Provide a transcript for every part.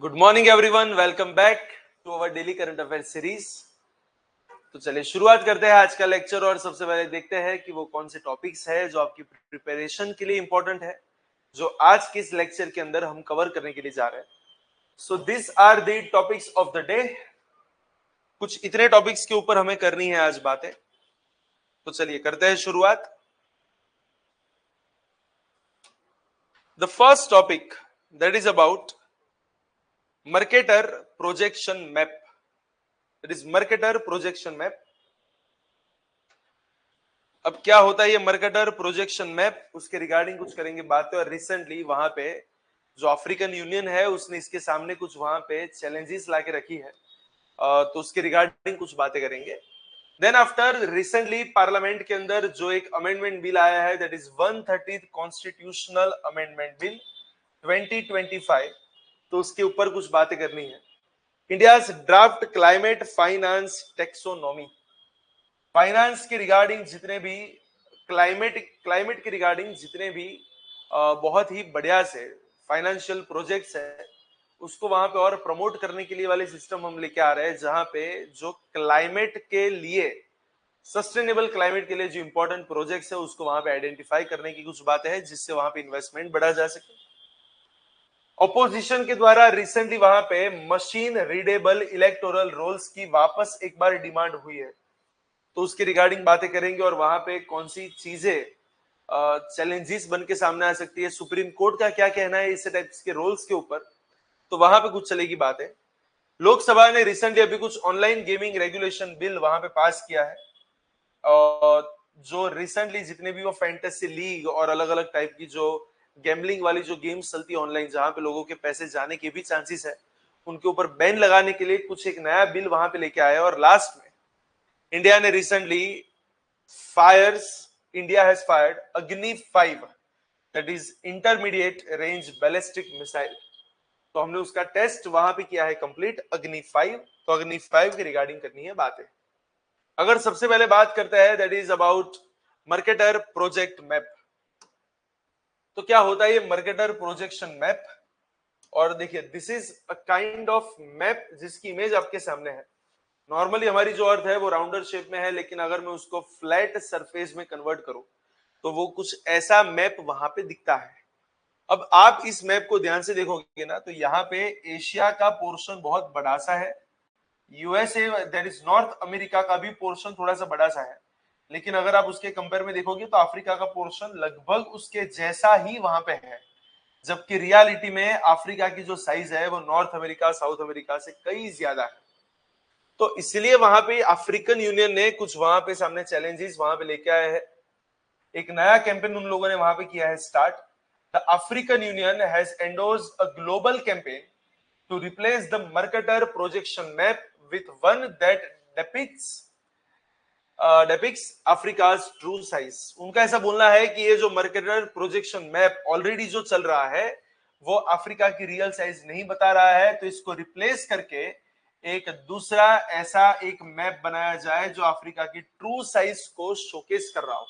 Good morning everyone, welcome back to our daily current affair series. तो चलिए शुरुआत करते हैं आज का लेक्चर और सबसे पहले देखते हैं कि वो कौन से टॉपिक्स है जो आपकी प्रिपरेशन के लिए इंपॉर्टेंट है, जो आज के इस लेक्चर के अंदर हम कवर करने के लिए जा रहे हैं। So this are the topics of the day. कुछ इतने टॉपिक्स के ऊपर हमें करनी है आज बातें, तो चलिए करते हैं शुरुआत। The first topic that is about Mercator projection map. That is Mercator projection map. अब क्या होता है ये Mercator projection map, उसके रिगार्डिंग कुछ करेंगे बातें। और रिसेंटली वहां पे जो अफ्रीकन यूनियन है उसने इसके सामने कुछ वहां पे चैलेंजेस लाके रखी है, तो उसके रिगार्डिंग कुछ बातें करेंगे। देन आफ्टर रिसेंटली पार्लियामेंट के अंदर जो एक अमेंडमेंट बिल आया है, that is 130th constitutional amendment bill 2025, तो उसके ऊपर कुछ बातें करनी है। India's draft climate finance taxonomy, finance के रिगार्डिंग जितने भी क्लाइमेट के रिगार्डिंग जितने भी बहुत ही बढ़िया से फाइनेंशियल प्रोजेक्ट्स है, उसको वहां पे और प्रमोट करने के लिए वाले सिस्टम हम लेके आ रहे हैं, जहां पे जो क्लाइमेट के लिए, सस्टेनेबल क्लाइमेट के लिए जो इंपॉर्टेंट प्रोजेक्ट्स है उसको वहां पे आइडेंटिफाई करने की कुछ बातें हैं, जिससे वहां पे इन्वेस्टमेंट बढ़ा जा सके। ऑपोजिशन के द्वारा रिसेंटली वहां पे मशीन रीडेबल इलेक्टोरल रोल्स की वापस एक बार डिमांड हुई है, तो उसके रिगार्डिंग बातें करेंगे और वहां पे कौन सी चीजें चैलेंजेस बन के सामने आ सकती है, सुप्रीम कोर्ट का क्या कहना है इस टाइप्स के रोल्स के ऊपर, तो वहां पे कुछ चलेगी बातें। लोकसभा ने रिसेंटली अभी कुछ ऑनलाइन गेमिंग रेगुलेशन बिल वहां पे पास किया है, और जो रिसेंटली जितने भी वो फैंटेसी लीग और अलग अलग टाइप की जो गैम्बलिंग वाली जो गेम्स चलती है ऑनलाइन, जहां पे लोगों के पैसे जाने के भी चांसेस है, उनके ऊपर बैन लगाने के लिए कुछ एक नया बिल वहां पे लेके आया है। और लास्ट में इंडिया ने रिसेंटली इंडिया हैज फायर्ड अग्नि 5, that is intermediate range ballistic missile, तो हमने उसका टेस्ट वहां पे किया है कंप्लीट, अग्नि 5। तो अग्नि 5 की रिगार्डिंग करनी है बातें। अगर सबसे पहले बात करते हैं that is about Mercator project map, तो क्या होता है ये मर्केटर प्रोजेक्शन मैप। और देखिए this is a kind of map जिसकी इमेज आपके सामने है। नॉर्मली हमारी जो अर्थ है वो राउंडर शेप में है, लेकिन अगर मैं उसको फ्लैट सरफेस में कन्वर्ट करूं तो वो कुछ ऐसा मैप वहां पे दिखता है। अब आप इस मैप को ध्यान से देखोगे ना, तो यहाँ पे एशिया का पोर्शन बहुत बड़ा सा है, USA that is north America का भी पोर्शन थोड़ा सा बड़ा सा है, लेकिन अगर आप उसके कंपेयर में देखोगे तो अफ्रीका का पोर्शन लगभग उसके जैसा ही वहां पे है, जबकि रियलिटी में अफ्रीका की जो साइज है वो नॉर्थ अमेरिका साउथ अमेरिका से कई ज्यादा है। तो इसलिए वहां पे अफ्रीकन यूनियन ने कुछ वहां पे सामने चैलेंजेस वहां पे लेके आए हैं। एक नया कैंपेन उन लोगों ने वहां पे किया है start. The African union has endorsed a global campaign to replace the Mercator projection map with one that depicts Africa's true size। उनका ऐसा बोलना है कि ये जो Mercator projection map ऑलरेडी जो चल रहा है वो अफ्रीका की रियल साइज नहीं बता रहा है, तो इसको रिप्लेस करके एक दूसरा ऐसा एक मैप बनाया जाए जो अफ्रीका की ट्रू साइज को शोकेस कर रहा हो।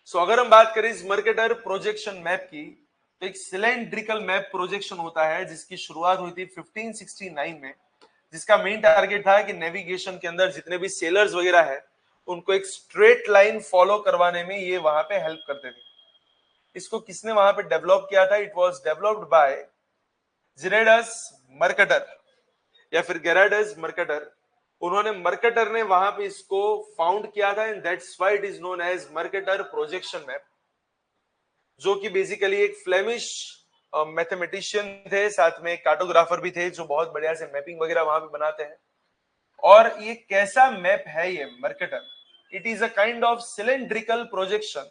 सो अगर हम बात करें इस मर्केटर प्रोजेक्शन मैप की, तो एक सिलेंड्रिकल मैप प्रोजेक्शन होता है जिसकी शुरुआत हुई थी 1569 में, जिसका मेन टारगेट था कि नेविगेशन के अंदर जितने भी सेलर्स वगैरह है उनको एक स्ट्रेट लाइन फॉलो करवाने में ये वहां पे हेल्प करते थे। इसको किसने वहां पे डेवलप किया था? It was developed by Gerardus Mercator या फिर गेराडस मर्केटर। उन्होंने मर्केटर ने वहां पे इसको फाउंड किया था, and that's why it is known as Mercator projection map, जो कि बेसिकली एक फ्लेमिश मैथमेटिशियन थे, साथ में एक कार्टोग्राफर भी थे जो बहुत बढ़िया से मैपिंग वगैरह वहां पे बनाते हैं। और ये कैसा मैप है ये Mercator? It is a kind of cylindrical projection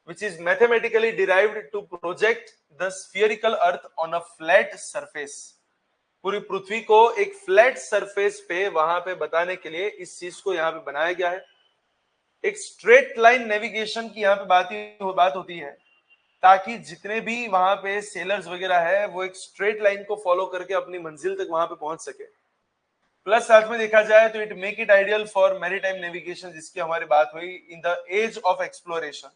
which is mathematically derived to project the spherical earth on a flat surface। पूरी पृथ्वी को एक फ्लैट सरफेस पे वहां पे बताने के लिए इस चीज को यहाँ पे बनाया गया है। एक स्ट्रेट लाइन नेविगेशन की यहाँ पे बात होती है, ताकि जितने भी वहां पे सेलर्स वगैरह है वो एक स्ट्रेट लाइन को फॉलो करके अपनी मंजिल तक वहां पे पहुंच सके। प्लस साथ में देखा जाए तो it make it ideal for maritime navigation, जिसकी हमारी बात हुई in the age of exploration.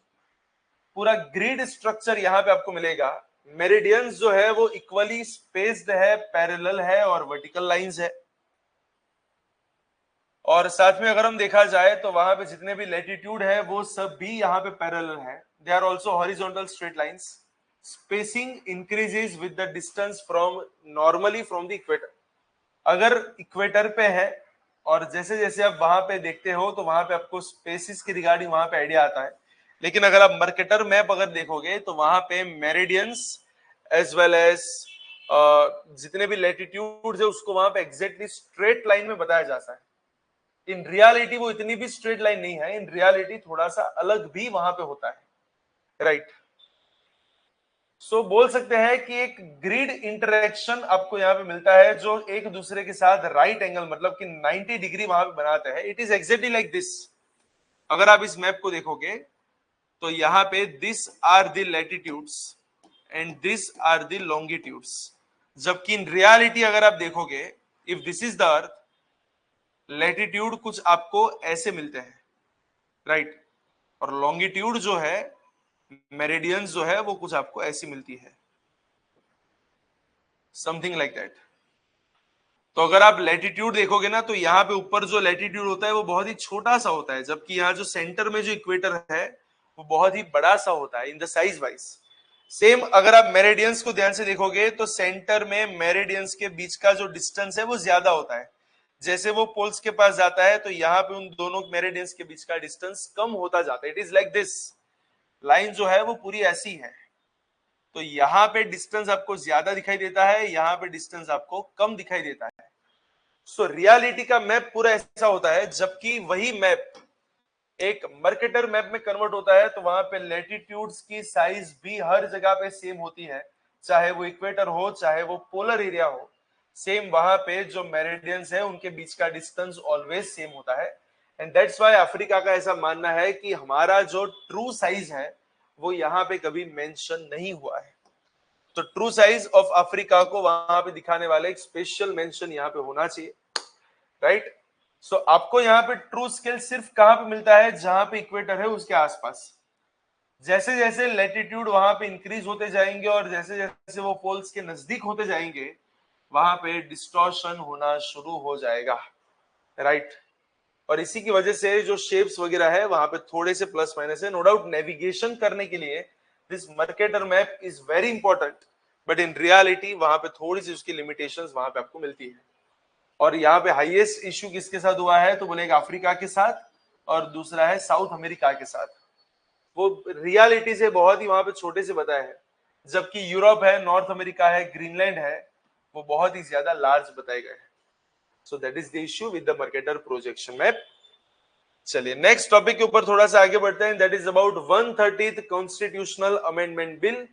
पूरा ग्रिड स्ट्रक्चर यहाँ पे आपको मिलेगा मेरिडियंस जो है वो इक्वली स्पेस्ड है, पैरेलल है और वर्टिकल लाइंस है। और साथ में अगर हम देखा जाए तो वहां पे जितने भी लैटिट्यूड है वो सब भी यहाँ पे पैरेलल है। They are also horizontal straight lines. Spacing increases with the distance from normally from the equator. अगर इक्वेटर पे है और जैसे जैसे आप वहां पे देखते हो तो वहां पे आपको स्पेसिस के रिगार्डिंग वहां पे आइडिया आता है। लेकिन अगर आप मर्केटर मैप अगर देखोगे तो वहां पे मेरिडियंस एज वेल एज जितने भी लैटिट्यूड है उसको वहां पे एग्जैक्टली स्ट्रेट लाइन में बताया जाता है। इन रियलिटी वो इतनी भी स्ट्रेट लाइन नहीं है, इन रियलिटी थोड़ा सा अलग भी वहां पे होता है, राइट। सो बोल सकते हैं कि एक ग्रिड इंटरेक्शन आपको यहाँ पे मिलता है जो एक दूसरे के साथ राइट एंगल मतलब कि 90 डिग्री वहां पे बनाते हैं। It is exactly like this. अगर आप इस मैप को देखोगे तो यहाँ पे this are the latitudes and this are the longitudes, जबकि इन रियलिटी अगर आप देखोगे if this is the earth, latitude कुछ आपको ऐसे मिलते हैं, राइट, और लॉन्गिट्यूड जो है मेरिडियंस जो है वो कुछ आपको ऐसी मिलती है, समथिंग लाइक दैट। तो अगर आप लैटिट्यूड देखोगे ना तो यहाँ पे ऊपर जो लैटिट्यूड होता है वो बहुत ही छोटा सा होता है, जबकि यहाँ जो सेंटर में जो इक्वेटर है वो बहुत ही बड़ा सा होता है in the size wise. Same अगर आप मेरिडियंस को ध्यान से देखोगे तो सेंटर में मेरिडियंस के बीच का जो डिस्टेंस है वो ज्यादा होता है। जैसे वो पोल्स के पास जाता है तो यहाँ पे उन दोनों मेरिडियंस के बीच का डिस्टेंस कम होता जाता है। It is like this. Line जो है वो पूरी ऐसी है। तो यहाँ पे डिस्टेंस आपको ज्यादा दिखाई देता है, यहाँ पे डिस्टेंस आपको कम दिखाई देता है। सो रियलिटी का मैप पूरा ऐसा होता है, जबकि वही मैप एक मर्केटर मैप में कन्वर्ट होता है तो वहां पे लैटिट्यूड्स की साइज भी हर जगह पे सेम होती है, चाहे वो इक्वेटर हो चाहे वो पोलर एरिया हो। सेम वहां पे जो मेरिडियंस है उनके बीच का डिस्टेंस ऑलवेज सेम होता है। एंड दैट्स व्हाई अफ्रीका का ऐसा मानना है कि हमारा जो ट्रू साइज है वो यहाँ पे कभी मेंशन नहीं हुआ है। तो ट्रू साइज ऑफ अफ्रीका को वहां पे दिखाने वाले एक स्पेशल मेंशन यहाँ पे होना चाहिए, राइट। सो आपको यहाँ पे ट्रू स्केल सिर्फ कहां पे मिलता है, जहां पे इक्वेटर है उसके आसपास। जैसे जैसे लैटिट्यूड वहां पे इंक्रीज होते जाएंगे और जैसे जैसे वो पोल्स के नजदीक होते जाएंगे वहां पे डिस्टॉर्शन होना शुरू हो जाएगा, राइट। और इसी की वजह से जो शेप्स वगैरह है वहां पे थोड़े से प्लस माइनस है। नो डाउट नेविगेशन करने के लिए this Mercator map is very important, but in reality वहां पे थोड़ी सी उसकी लिमिटेशंस वहां पे आपको मिलती है। और यहाँ पे हाईएस्ट इश्यू किसके साथ हुआ है तो बोलेगा अफ्रीका के साथ, और दूसरा है साउथ अमेरिका के साथ। वो रियलिटी से बहुत ही वहां पे छोटे से बताया है, जबकि यूरोप है, नॉर्थ अमेरिका है, ग्रीनलैंड है, वो बहुत ही ज्यादा लार्ज बताए गए हैं। So that is the issue with the Mercator projection map. चलिए नेक्स्ट टॉपिक के ऊपर थोड़ा सा आगे बढ़ते हैं। That is about 130th constitutional amendment bill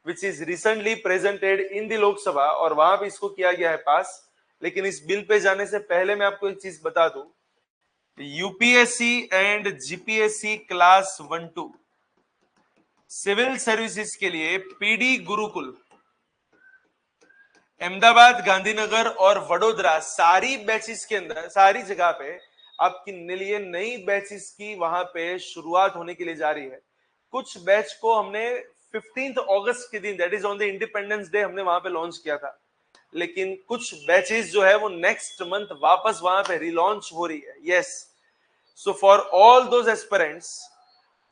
which is recently presented in the Lok Sabha, और वहां पे इसको किया गया है पास। लेकिन इस बिल पे जाने से पहले मैं आपको एक चीज बता दूं, UPSC and GPSC class 1-2 civil services के लिए पीडी गुरुकुल अहमदाबाद, गांधीनगर और वडोदरा सारी बैचेस के अंदर सारी जगह पे आपकी लिए नई बैचेस की वहां पे शुरुआत होने के लिए जा रही है। कुछ बैच को हमने 15 अगस्त के दिन that is on the independence day हमने वहां पे लॉन्च किया था, लेकिन कुछ बैचेस जो है वो नेक्स्ट मंथ वापस वहां पे रिलॉन्च हो रही है। Yes, so for all those aspirants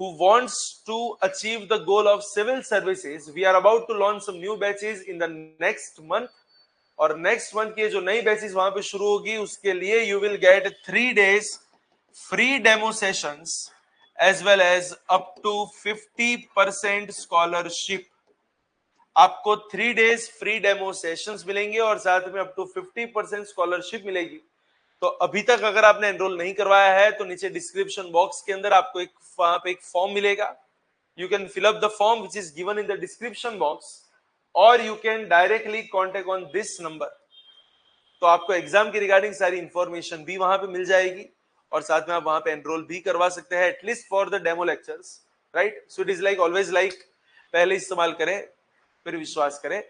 who wants to achieve the goal of civil services, we are about to launch some new batches in the next month। और नेक्स्ट मंथ की जो नई बैचेस वहां पे शुरू होगी उसके लिए you will get 3 days free demo sessions as well as up to 50% scholarship. आपको 3 days फ्री डेमो सेशंस मिलेंगे और साथ में अप टू 50% स्कॉलरशिप मिलेगी। तो अभी तक अगर आपने एनरोल नहीं करवाया है तो नीचे डिस्क्रिप्शन बॉक्स के अंदर आपको वहां पे एक फॉर्म मिलेगा। You can fill up the form which is given in the description box, और you can directly contact on this number. तो आपको एग्जाम की रिगार्डिंग सारी इंफॉर्मेशन भी वहां पे मिल जाएगी और साथ में आप वहां पे एनरोल भी करवा सकते हैं at least for the demo lectures, right. So it is like always like, पहले इस्तेमाल करें फिर विश्वास करें।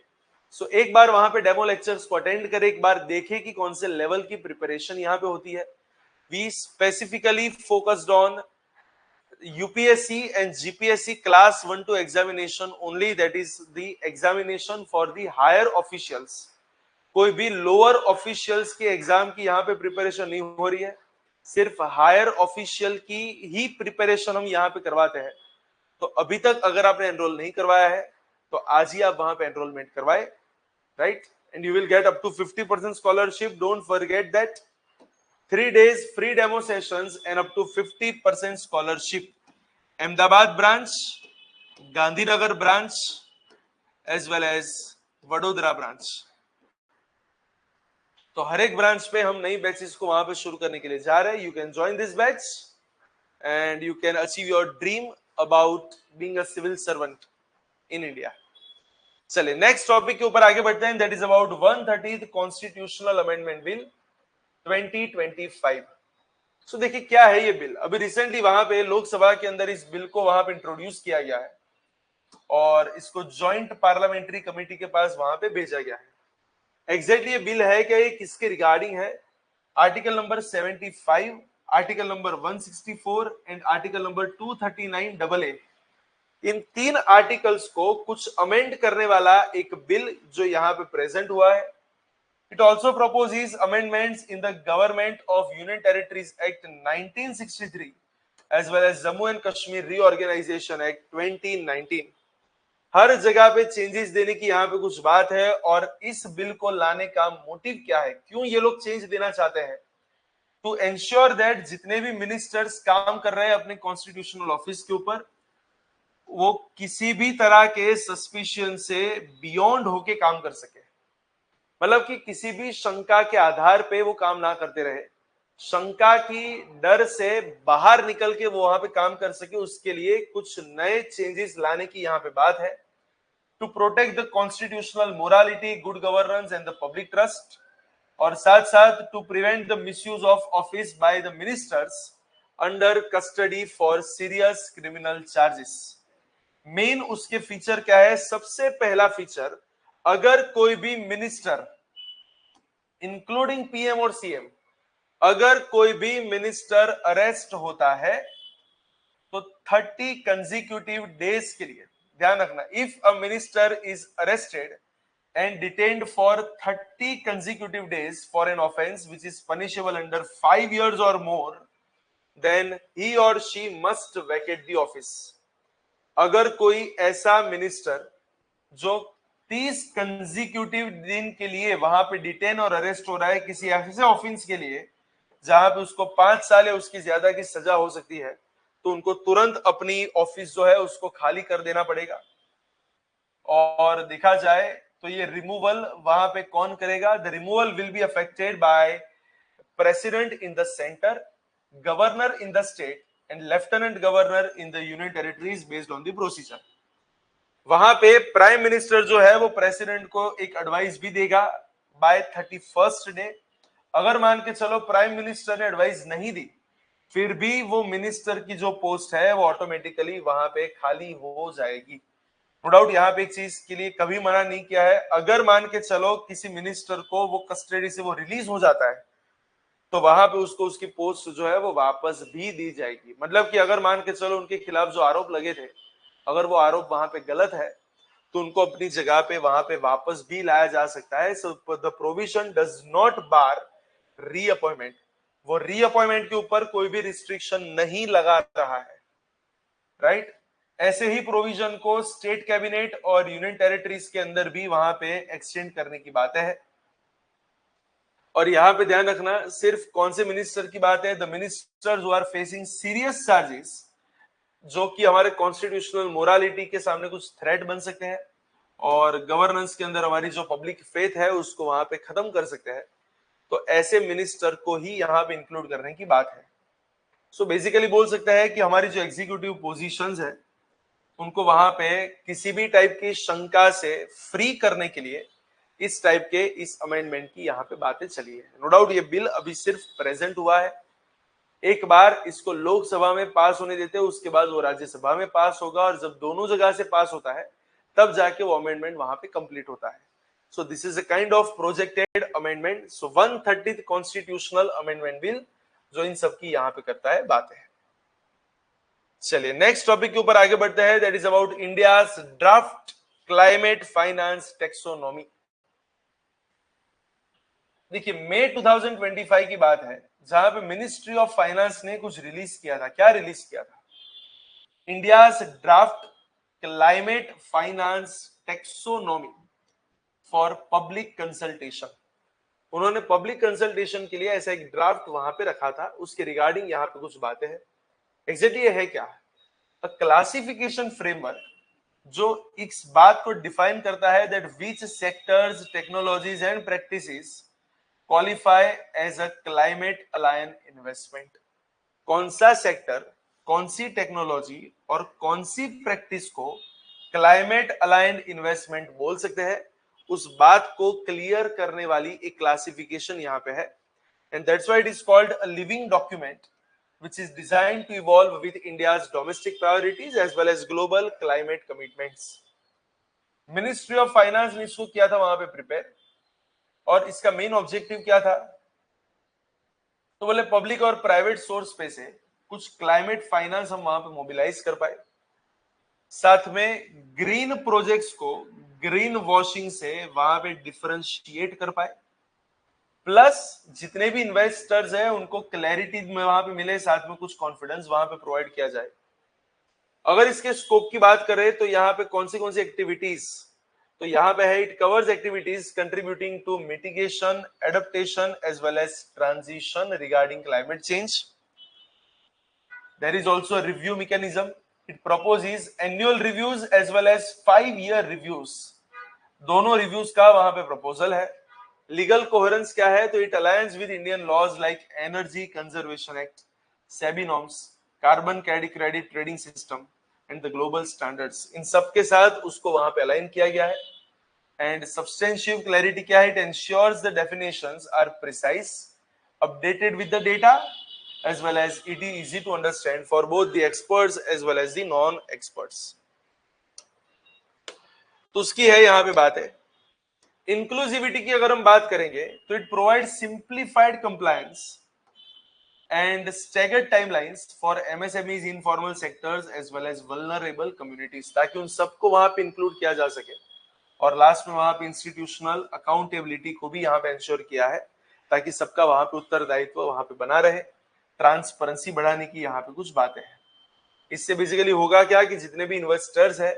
सो एक बार वहां पे डेमो लेक्चर्स को अटेंड करें, एक बार देखें कि कौन से लेवल की प्रिपरेशन यहाँ पे होती है। We specifically focused on UPSC and GPSC class 1-2 examination only, that is the examination for the higher officials. कोई भी लोअर ऑफिशियल्स के एग्जाम की यहाँ पे प्रिपरेशन नहीं हो रही है, सिर्फ हायर ऑफिशियल की ही प्रिपरेशन हम यहाँ पे करवाते हैं। तो अभी तक अगर आपने एनरोल नहीं करवाया है तो आज ही आप वहां पे एनरोलमेंट करवाए, right, and you will get up to 50% scholarship. Don't forget that 3 days free demo sessions and up to 50% scholarship. Ahmedabad branch, Gandhinagar branch, as well as Vadodara branch. तो हर एक ब्रांच पे हम नई बैचेस को वहां पे शुरू करने के लिए जा रहे हैं। You can join this batch and you can achieve your dream about being a civil servant in India. चलिए नेक्स्ट टॉपिक के ऊपर आगे बढ़ते हैं, that is about 130th constitutional amendment bill 2025। So देखिए क्या है ये बिल। अभी रिसेंटली वहां पे लोकसभा के अंदर इस बिल को वहां पे इंट्रोड्यूस किया गया है और इसको ज्वाइंट पार्लियामेंट्री कमेटी के पास वहां पे भेजा गया है। एग्जैक्टली ये बिल है क्या, ये किसके रिगार्डिंग है? Article number 75, article number 164 and article number 239AA, in 3 articles को कुछ अमेंड करने वाला एक बिल जो यहाँ पे प्रेजेंट हुआ है। It also proposes amendments in the Government of Union Territories Act 1963 as well as Jammu and Kashmir Reorganization Act 2019। हर जगह पे चेंजेस देने की यहाँ पे कुछ बात है और इस बिल को लाने का मोटिव क्या है, क्यों ये लोग चेंज देना चाहते हैं? टू एंश्योर दैट जितने भी मिनिस्टर्स काम कर रहे हैं अपने कॉन्स्टिट्यूशनल ऑफिस के ऊपर, वो किसी भी तरह के सस्पिशन से बियॉन्ड होके काम कर सके। मतलब कि किसी भी शंका के आधार पे वो काम ना करते रहे, शंका की डर से बाहर निकल के वो वहां पे काम कर सके, उसके लिए कुछ नए चेंजेस लाने की यहाँ पे बात है। To protect the constitutional morality, good governance and the public trust, और साथ साथ to prevent the misuse of office by the ministers under custody for serious criminal charges. Main उसके फीचर क्या है? सबसे पहला फीचर, अगर कोई भी मिनिस्टर इंक्लूडिंग पीएम और सीएम, अगर कोई भी मिनिस्टर अरेस्ट होता है तो 30 कंसेक्यूटिव डेज के लिए, ध्यान रखना, if a minister is arrested and detained for 30 consecutive days for an offense which is punishable under 5 years or more, then he or she must vacate the office। अगर कोई ऐसा मिनिस्टर जो 30 consecutive दिन के लिए वहां पे डिटेन और अरेस्ट हो रहा है किसी ऐसे ऑफेंस के लिए जहां पे उसको 5 साल या उसकी ज्यादा की सजा हो सकती है, तो उनको तुरंत अपनी ऑफिस जो है उसको खाली कर देना पड़ेगा। और देखा जाए तो ये रिमूवल वहां पे कौन करेगा? The removal will be affected by president in the centre, governor in the state and lieutenant governor in the union territories based on the procedure. वहां पे प्राइम मिनिस्टर जो है वो प्रेसिडेंट को एक एडवाइस भी देगा बाय 31st डे। अगर मान के चलो प्राइम मिनिस्टर ने एडवाइस नहीं दी, फिर भी वो मिनिस्टर की जो पोस्ट है वो ऑटोमेटिकली वहां पे खाली हो जाएगी। नो डाउट यहाँ पे एक चीज के लिए कभी मना नहीं किया है, अगर मान के चलो किसी मिनिस्टर को वो कस्टडी से वो रिलीज हो जाता है तो वहां पे उसको उसकी पोस्ट जो है वो वापस भी दी जाएगी। मतलब कि अगर मान के चलो उनके खिलाफ जो आरोप लगे थे, अगर वो आरोप वहां पे गलत है तो उनको अपनी जगह पे वहां पे वापस भी लाया जा सकता है। So the provision does not bar reappointment, वो रीअपॉइंटमेंट के ऊपर कोई भी रिस्ट्रिक्शन नहीं लगा रहा है, राइट। ऐसे ही प्रोविजन को स्टेट कैबिनेट और यूनियन टेरिटरीज के अंदर भी वहां पे एक्सटेंड करने की बातें है। और यहाँ पे ध्यान रखना, सिर्फ कौन से मिनिस्टर की बात है? The ministers who are facing serious charges, जो कि हमारे कॉन्स्टिट्यूशनल मोरालिटी के सामने कुछ थ्रेट बन सकते हैं और गवर्नेंस के अंदर हमारी जो पब्लिक फेथ है उसको वहां पे खत्म कर सकते हैं, तो ऐसे मिनिस्टर को ही यहाँ पे इंक्लूड करने की बात है। सो बेसिकली बोल सकता है कि हमारी जो एग्जीक्यूटिव पोजीशंस है उनको वहां पे किसी भी टाइप की शंका से फ्री करने के लिए इस टाइप के इस अमेंडमेंट की यहाँ पे बातें चली है। नो डाउट ये बिल अभी सिर्फ प्रेजेंट हुआ है, एक बार इसको लोकसभा में पास होने देते हैं, उसके बाद वो राज्यसभा में पास होगा और जब दोनों जगह से पास होता है तब जाके वो अमेंडमेंट वहां पे कंप्लीट होता है। So this is a kind of projected amendment. So 130th constitutional amendment bill जो इन सब की यहाँ पे करता है बातें। चलिए नेक्स्ट टॉपिक के ऊपर आगे बढ़ते हैं, that is about India's draft climate finance taxonomy. देखिए मई 2025 की बात है जहां पे मिनिस्ट्री ऑफ फाइनेंस ने कुछ रिलीज किया था। क्या रिलीज किया था? India's draft climate finance taxonomy for public consultation. उन्होंने पब्लिक कंसल्टेशन के लिए ऐसा एक ड्राफ्ट वहां पे रखा था, उसके रिगार्डिंग यहाँ पे कुछ बातें हैं। एग्जैक्टली ये है क्या? अ क्लासिफिकेशन फ्रेमवर्क जो इस बात को डिफाइन करता है that which sectors, technologies and practices qualify as a climate align investment. कौन सा सेक्टर, कौन सी टेक्नोलॉजी और कौन सी प्रैक्टिस को क्लाइमेट अलाइंड इन्वेस्टमेंट बोल सकते हैं, उस बात को क्लियर करने वाली एक क्लासिफिकेशन यहाँ पे है। And that's why it is called a living document which is designed to evolve with India's domestic priorities as well as global climate commitments. Ministry of finance ने इसको किया था वहां पे प्रिपेयर, और इसका मेन ऑब्जेक्टिव क्या था? तो बोले पब्लिक और प्राइवेट सोर्स पे से कुछ क्लाइमेट फाइनेंस हम वहां पे मोबिलाइज कर पाए, साथ में ग्रीन प्रोजेक्ट्स को ग्रीन वॉशिंग से वहां पे डिफरेंशिएट कर पाए, प्लस जितने भी इन्वेस्टर्स हैं उनको क्लैरिटी में वहां पे मिले, साथ में कुछ कॉन्फिडेंस वहां पे प्रोवाइड किया जाए। अगर इसके स्कोप की बात करें तो यहाँ पे कौन सी एक्टिविटीज, तो यहाँ पे है it covers activities contributing to mitigation, adaptation as well as transition regarding climate change. There is also a review mechanism. It proposes annual reviews as well as 5-year reviews. दोनों रिव्यूज का वहां पे proposal है। Legal coherence क्या है? तो it aligns with Indian laws like energy conservation act, SEBI norms, carbon credit trading system and the global standards. इन सब के साथ उसको वहां पे अलाइन किया गया है। एंड सब्सटेंशियल क्लैरिटी क्या है? It ensures the definitions are precise, updated with the data, as well as it is easy to understand for both the experts as well as the non experts. तो उसकी है यहाँ पे बात है। Inclusivity की अगर हम बात करेंगे तो it provide simplified compliance and staggered timelines for MSMEs, informal sectors as well as vulnerable communities, ताकि उन सबको वहां पे इंक्लूड किया जा सके। और लास्ट में वहां पे इंस्टीट्यूशनल अकाउंटेबिलिटी को भी यहाँ पे इंश्योर किया है, ताकि सबका वहां पे उत्तरदायित्व वहां पे बना रहे। ट्रांसपेरेंसी बढ़ाने की यहाँ पे कुछ बातें हैं। इससे बेसिकली होगा क्या कि जितने भी इन्वेस्टर्स है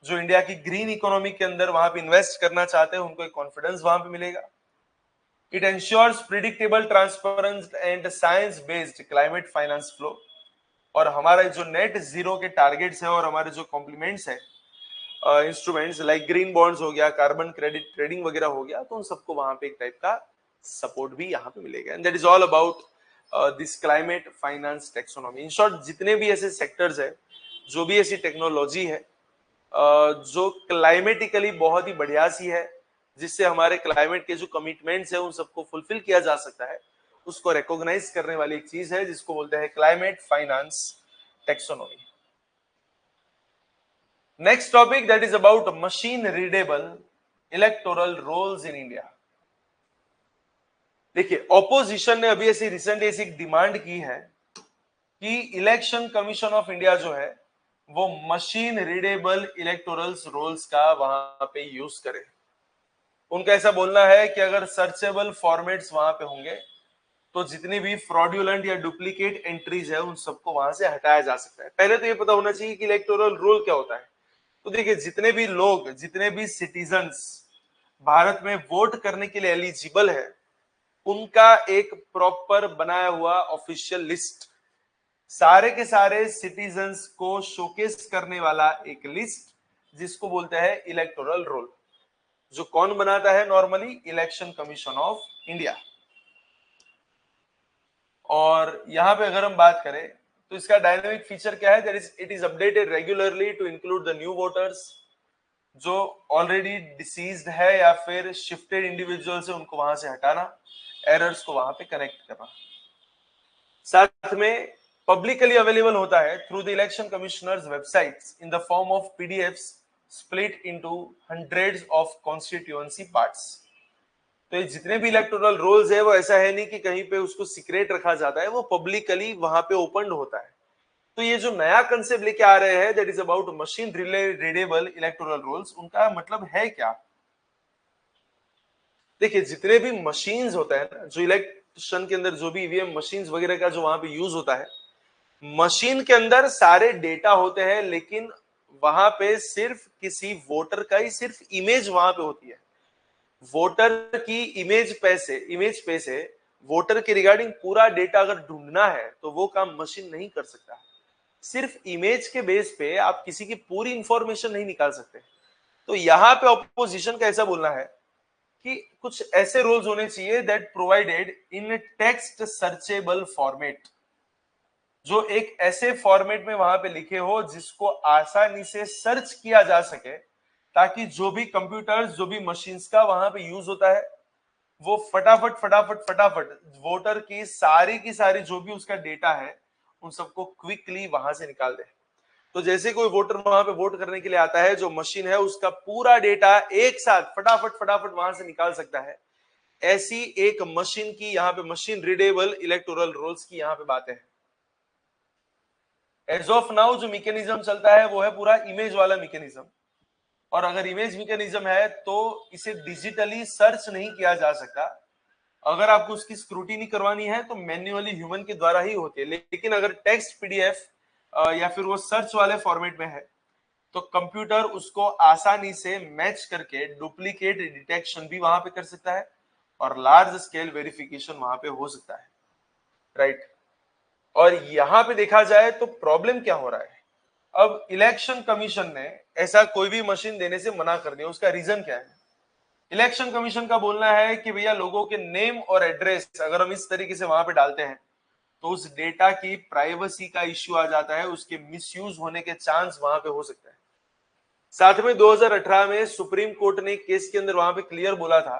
जो इंडिया की ग्रीन इकोनॉमी के अंदर वहां पे इन्वेस्ट करना चाहते हैं, उनको एक कॉन्फिडेंस वहां पे मिलेगा। It ensures predictable, transparent and science based climate finance flow. और हमारा जो नेट जीरो के टारगेट्स है और हमारे जो कॉम्प्लीमेंट्स है, इंस्ट्रूमेंट्स लाइक ग्रीन बॉन्ड्स हो गया, कार्बन क्रेडिट ट्रेडिंग वगैरह हो गया, तो उन सबको वहां पे एक टाइप का सपोर्ट भी यहाँ पे मिलेगा। And that is all about this climate finance taxonomy. In short जितने भी ऐसे सेक्टर्स है, जो भी ऐसी टेक्नोलॉजी है जो क्लाइमेटिकली बहुत ही बढ़िया सी है, जिससे हमारे क्लाइमेट के जो कमिटमेंट्स है उन सबको फुलफिल किया जा सकता है, उसको रिकॉग्नाइज करने वाली एक चीज है जिसको बोलते हैं climate finance taxonomy. Next topic that is about machine readable electoral rolls in India. देखिए ऑपोजिशन ने अभी ऐसी रिसेंट ऐसी डिमांड की है कि इलेक्शन कमीशन ऑफ इंडिया जो है वो मशीन रीडेबल इलेक्टोरल रोल्स का वहां पे यूज करे। उनका ऐसा बोलना है कि अगर सर्चेबल फॉर्मेट्स वहां पे होंगे तो जितनी भी फ्रॉड्यूलेंट या डुप्लीकेट एंट्रीज है उन सबको वहां से हटाया जा सकता है। पहले तो ये पता होना चाहिए कि इलेक्टोरल रोल क्या होता है। तो देखिए जितने भी लोग, जितने भी सिटीजन्स भारत में वोट करने के लिए एलिजिबल है, उनका एक प्रॉपर बनाया हुआ ऑफिशियल लिस्ट, सारे के सारे सिटीजन्स को शोकेस करने वाला एक लिस्ट, जिसको बोलते हैं इलेक्टोरल रोल, जो कौन बनाता है? Normally election commission of India. और यहां पे अगर हम बात करें तो इसका डायनामिक फीचर क्या है? That is it is updated regularly to include the new voters, जो ऑलरेडी डिसीज्ड है या फिर शिफ्टेड इंडिविजुअल्स है उनको वहां से हटाना, एरर्स को वहां पे कनेक्ट करना। साथ में पब्लिकली अवेलेबल होता है through the election commissioners websites in the form of PDFs split into hundreds of constituency parts. तो ये जितने भी इलेक्टोरल रोल्स है वो ऐसा है नहीं कि कहीं पे उसको सीक्रेट रखा जाता है, वो पब्लिकली वहां पे ओपन होता है। तो ये जो नया कंसेप्ट लेके आ रहे हैं that is about machine readable electoral rolls, उनका मतलब है क्या? देखिए जितने भी मशीन्स होता है ना, जो इलेक्शन के अंदर जो भी ईवीएम मशीन्स वगैरह का जो वहां पे यूज होता है, मशीन के अंदर सारे डेटा होते हैं, लेकिन वहां पे सिर्फ किसी वोटर का ही सिर्फ इमेज वहां पे होती है। वोटर की इमेज पे से वोटर के रिगार्डिंग पूरा डेटा अगर ढूंढना है तो वो काम मशीन नहीं कर सकता। सिर्फ इमेज के बेस पे आप किसी की पूरी इंफॉर्मेशन नहीं निकाल सकते। तो यहां पे ऑपोजिशन का ऐसा बोलना है कि कुछ ऐसे रूल्स होने चाहिए that provided in text searchable format, जो एक ऐसे फॉर्मेट में वहां पे लिखे हो जिसको आसानी से सर्च किया जा सके, ताकि जो भी कंप्यूटर्स जो भी मशीन्स का वहां पे यूज होता है वो फटाफट फटाफट फटाफट वोटर की सारी जो भी उसका डेटा है उन सबको क्विकली वहां से निकाल दे। तो जैसे कोई वोटर वहां पे वोट करने के लिए आता है, जो मशीन है उसका पूरा डेटा एक साथ फटाफट फटाफट वहां से निकाल सकता है। ऐसी एक मशीन की यहाँ पे मशीन रीडेबल इलेक्टोरल रोल्स की यहाँ पे बातें हैं। एज ऑफ नाउ जो मैकेनिज्म चलता है वो है पूरा इमेज वाला मैकेनिज्म, और अगर इमेज मैकेनिज्म है तो इसे डिजिटली सर्च नहीं किया जा सकता। अगर आपको उसकी स्क्रूटिनी करवानी है तो मैन्युअली ह्यूमन के द्वारा ही होती है, लेकिन अगर टेक्स्ट पीडीएफ या फिर वो सर्च वाले फॉर्मेट में है तो कंप्यूटर उसको आसानी से मैच करके डुप्लीकेट डिटेक्शन भी वहां पे कर सकता है और लार्ज स्केल वेरिफिकेशन वहां पे हो सकता है, राइट। और यहां पे देखा जाए तो प्रॉब्लम क्या हो रहा है, अब इलेक्शन कमीशन ने ऐसा कोई भी मशीन देने से मना कर दिया, उसका रीजन क्या है? इलेक्शन कमीशन का बोलना है कि भैया लोगों के नेम और एड्रेस अगर हम इस तरीके से वहां पे डालते हैं तो उस डेटा की प्राइवेसी का इश्यू आ जाता है, उसके मिसयूज होने के चांस वहां पे हो सकता है। साथ में 2018 में सुप्रीम कोर्ट ने केस के अंदर वहां पे क्लियर बोला था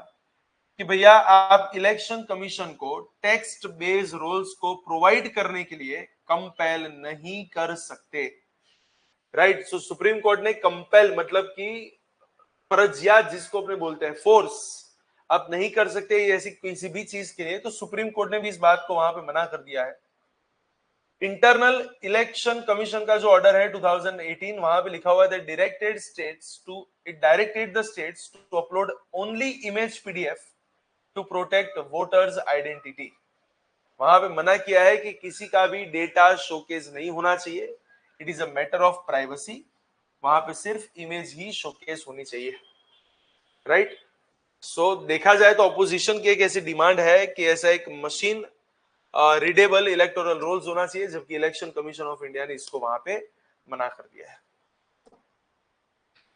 कि भैया आप इलेक्शन कमीशन को टेक्स्ट बेस्ड रोल्स को प्रोवाइड करने के लिए कंपेल नहीं कर सकते, राइट। सो सुप्रीम कोर्ट ने कंपेल मतलब कि प्रज्ञा जिसको अपने बोलते हैं फोर्स, आप नहीं कर सकते ये ऐसी किसी भी चीज के लिए, तो सुप्रीम कोर्ट ने भी इस बात को वहां पे मना कर दिया है। इंटरनल इलेक्शन कमीशन का जो ऑर्डर है 2018 वहां पे लिखा हुआ है it directed the states to upload only image PDF to protect voters identity. वहां पे मना किया है कि किसी का भी डेटा शोकेस नहीं होना चाहिए, it is a matter of privacy, वहां पे सिर्फ इमेज ही शोकेस होनी चाहिए, राइट। सो देखा जाए तो ऑपोजिशन की एक ऐसी डिमांड है कि ऐसा एक मशीन रीडेबल इलेक्टोरल रोल्स होना चाहिए, जबकि इलेक्शन कमीशन ऑफ इंडिया ने इसको वहां पे मना कर दिया है।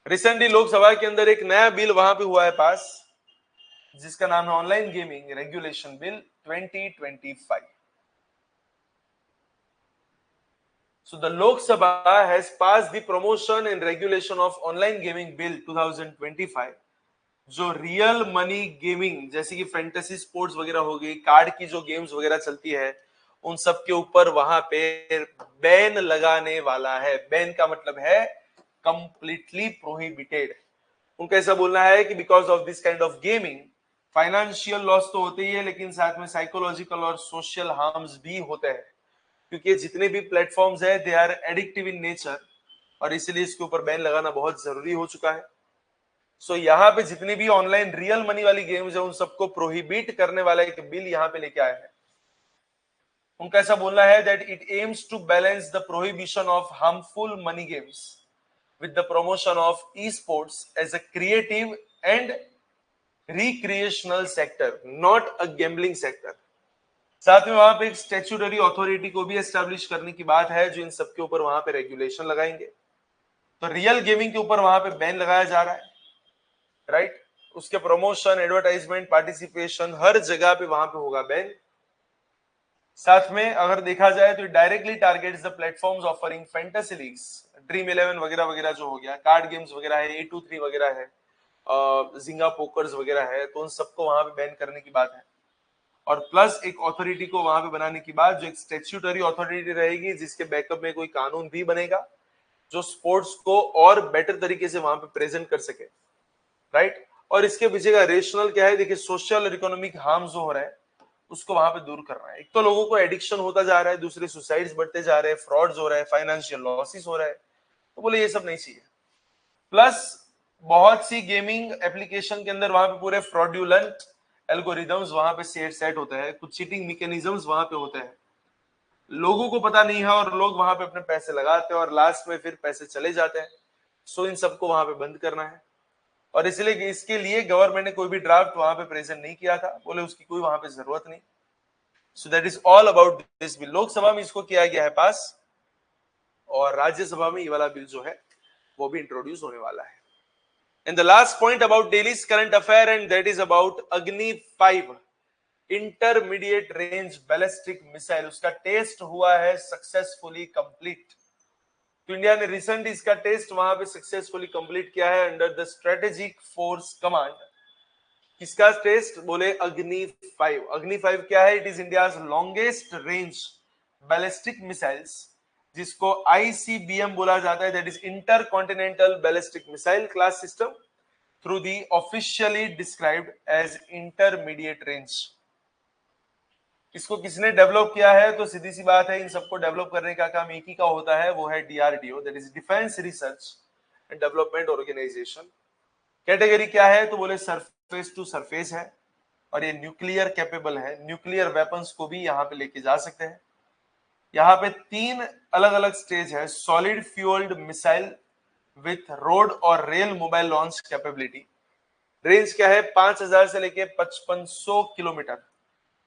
रिसेंटली लोकसभा के अंदर एक नया बिल वहां पे हुआ है पास, जिसका नाम है online gaming regulation bill 2025। So the Lok Sabha has passed the promotion and regulation of online gaming bill 2025, जो रियल मनी गेमिंग जैसे कि फैंटेसी स्पोर्ट्स वगैरह हो गई, कार्ड की जो गेम्स वगैरह चलती है उन सब के ऊपर वहां पे बैन लगाने वाला है। बैन का मतलब है कंप्लीटली प्रोहिबिटेड। उनका ऐसा बोलना है कि because of this kind of gaming financial loss तो होते ही है, लेकिन साथ में साइकोलॉजिकल और सोशल हार्म्स भी होते हैं, क्योंकि जितने भी प्लेटफॉर्म्स है they are addictive in nature, और इसलिए इसके ऊपर बैन लगाना बहुत जरूरी हो चुका है। सो यहाँ पे जितनी भी ऑनलाइन रियल मनी वाली गेम्स है उन सबको प्रोहिबिट करने वाला एक बिल यहाँ पे लेके आया है। उनका ऐसा बोलना है that it aims to balance the prohibition of harmful money games with the promotion of e sports as a creative and recreational sector, not a gambling sector. साथ में वहां पे एक स्टैट्यूटरी अथॉरिटी को भी एस्टैब्लिश करने की बात है जो इन सबके ऊपर वहां पे रेगुलेशन लगाएंगे। तो रियल गेमिंग के ऊपर वहां पे बैन लगाया जा रहा है, राइट। उसके प्रमोशन, एडवर्टाइजमेंट, पार्टिसिपेशन हर जगह पे वहां पे होगा बैन। साथ में अगर देखा जाए तो directly targets the platforms offering fantasy leagues, dream 11 वगैरह वगैरह जो हो गया, कार्ड गेम्स वगैरह है, A23 वगैरह है, जिंगा पोकर्स वगैरह है, तो उन सबको वहां पे बैन करने की बात है। और प्लस एक अथॉरिटी को वहां पे बनाने की बात, जो एक स्टैट्यूटरी अथॉरिटी रहेगी जिसके बैकअप में कोई कानून भी बनेगा जो स्पोर्ट्स को और बेटर तरीके से वहां पे प्रेजेंट कर सके, राइट। और इसके पीछे का रेशनल क्या है, देखिए सोशल और इकोनॉमिक हार्म जो हो रहा है उसको वहां पे दूर करना है। एक तो लोगों को एडिक्शन होता जा रहा है, दूसरे सुसाइड्स बढ़ते जा रहे हैं, फ्रॉड्स हो रहा है, फाइनेंशियल लॉसेस हो रहा है, तो बोले ये सब नहीं चाहिए। प्लस बहुत सी गेमिंग एप्लीकेशन के अंदर वहां पे पूरे फ्रॉड्यूलेंट एल्गोरिदम्स वहां पे सेट होता है, कुछ चीटिंग मैकेनिज्म्स वहां पे होते हैं, लोगों को पता नहीं है और लोग वहां पे अपने पैसे लगाते हैं और लास्ट में फिर पैसे चले जाते हैं। सो इन सबको वहां पे बंद करना है, और इसलिए इसके लिए गवर्नमेंट ने कोई भी ड्राफ्ट वहां पे प्रेजेंट नहीं किया था, बोले उसकी कोई वहां पे जरूरत नहीं। So that is all about this bill. Lok Sabha में इसको किया गया है पास, और राज्यसभा में ये वाला बिल जो है वो भी इंट्रोड्यूस होने वाला है। And the last point about Delhi's current affair, and that is about Agni 5 intermediate range ballistic missile. उसका टेस्ट हुआ है सक्सेसफुली कंप्लीट। तो इंडिया ने रिसेंट इसका टेस्ट वहां पे सक्सेसफुली कंप्लीट किया है under the strategic force command. किसका टेस्ट? बोले अग्नि 5। अग्नि 5 क्या है? It is India's longest range ballistic missiles, जिसको आईसीबीएम बोला जाता है, that is intercontinental ballistic missile class system, through the officially described as intermediate range. इसको किसने डेवलप किया है? तो सीधी सी बात है, इन सबको डेवलप करने का काम एक ही का होता है, वो है DRDO, that is defence research and development organisation. Category क्या है? तो बोले सरफेस टू सरफेस है, और ये न्यूक्लियर कैपेबल है, न्यूक्लियर वेपन्स को भी यहाँ पे लेके जा सकते हैं। यहाँ पे 3 अलग अलग स्टेज है। Solid fuelled missile with road और rail mobile launch capability. Range क्या है? 5000 से लेके 5500 किलोमीटर,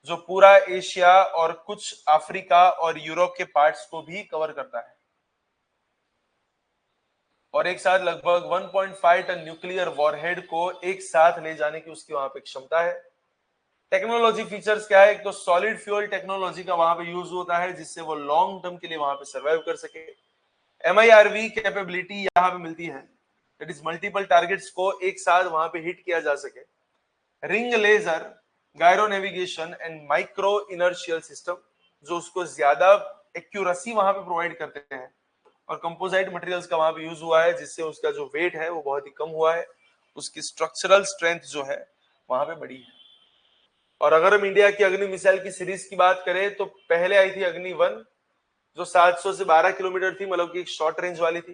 जो पूरा एशिया और कुछ अफ्रीका और यूरोप के पार्ट्स को भी कवर करता है, और एक साथ लगभग 1.5 टन न्यूक्लियर वॉरहेड को एक साथ ले जाने की उसकी वहां पे क्षमता है। टेक्नोलॉजी फीचर्स क्या है? एक तो सॉलिड फ्यूल टेक्नोलॉजी का वहां पे यूज होता है, जिससे वो लॉन्ग टर्म के लिए वहां पे सर्वाइव कर सके। MIRV कैपेबिलिटी यहाँ पे मिलती है, दैट इज मल्टीपल टारगेट्स को एक साथ वहां पे हिट किया जा सके। Ring laser, gyro navigation and micro inertial system, जो उसको ज्यादा एक्यूरेसी वहां पे प्रोवाइड करते हैं, और कंपोजिट मटेरियल्स का वहां पे यूज हुआ है, जिससे उसका जो वेट है वो बहुत ही कम हुआ है, उसकी स्ट्रक्चरल स्ट्रेंथ जो है वहां पे बढ़ी है। और अगर हम इंडिया की अग्नि मिसाइल की सीरीज की बात करें, तो पहले आई थी अग्नि 1, जो 700 से 12 किलोमीटर थी, मतलब कि एक शॉर्ट रेंज वाली थी।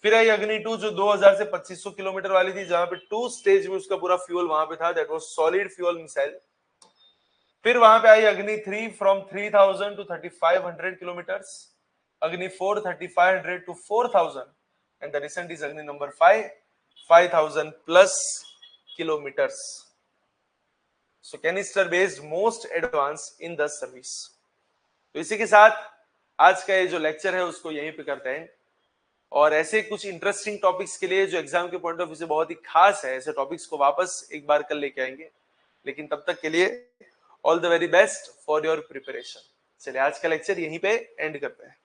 फिर आई अग्नि 2, जो 2000 से 2500 किलोमीटर वाली थी, जहां पे 2 स्टेज में उसका पूरा फ्यूल वहां पे था, that was solid fuel missile. फिर वहां पे आई अग्नि 3 from 3000 to 3500 kilometres, Agni 4 3500 to 4000, and the recent is Agni number 5 5000 plus kilometres. So canister based most advance in the service. तो इसी के साथ आज का ये जो लेक्चर है उसको यहीं पे करते हैं, और ऐसे कुछ इंटरेस्टिंग टॉपिक्स के लिए जो एग्जाम के पॉइंट ऑफ व्यू से बहुत ही खास है, ऐसे टॉपिक्स को वापस एक बार कल लेके आएंगे। लेकिन तब तक के लिए all the very best for your preparation. चलिए आज का लेक्चर यहीं पे एंड करते हैं।